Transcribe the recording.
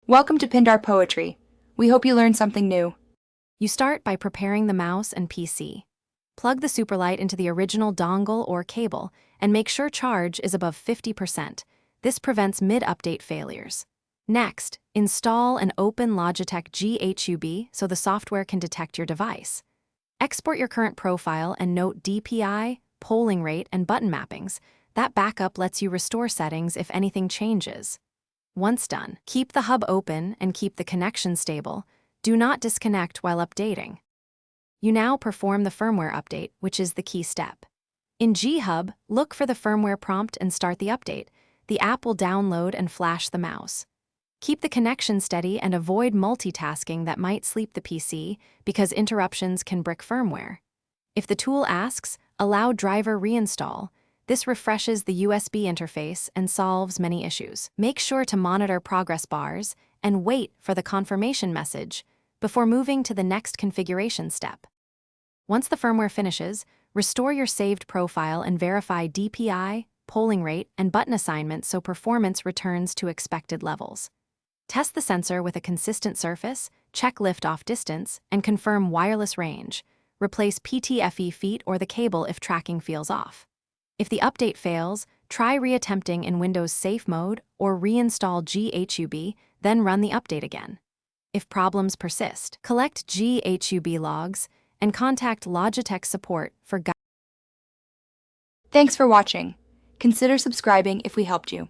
Welcome to Pindar Poetry. We hope you learned something new. You start by preparing the mouse and PC. Plug the Superlight into the original dongle or cable and make sure charge is above 50%. This prevents mid-update failures. Next, install and open Logitech G so the software can detect your device. Export your current profile and note DPI, polling rate, and button mappings. That backup lets you restore settings if anything changes. Once done, keep the hub open and keep the connection stable. Do not disconnect while updating. You now perform the firmware update, which is the key step. In G-Hub, look for the firmware prompt and start the update. The app will download and flash the mouse. Keep the connection steady and avoid multitasking that might sleep the PC because interruptions can brick firmware. If the tool asks, allow driver reinstall. This refreshes the USB interface and solves many issues. Make sure to monitor progress bars and wait for the confirmation message before moving to the next configuration step. Once the firmware finishes, restore your saved profile and verify DPI, polling rate, and button assignment so performance returns to expected levels. Test the sensor with a consistent surface, check liftoff distance, and confirm wireless range. Replace PTFE feet or the cable if tracking feels off. If the update fails, try reattempting in Windows Safe Mode or reinstall GHUB, then run the update again. If problems persist, collect GHUB logs and contact Logitech support for guidance. Thanks for watching. Consider subscribing if we helped you.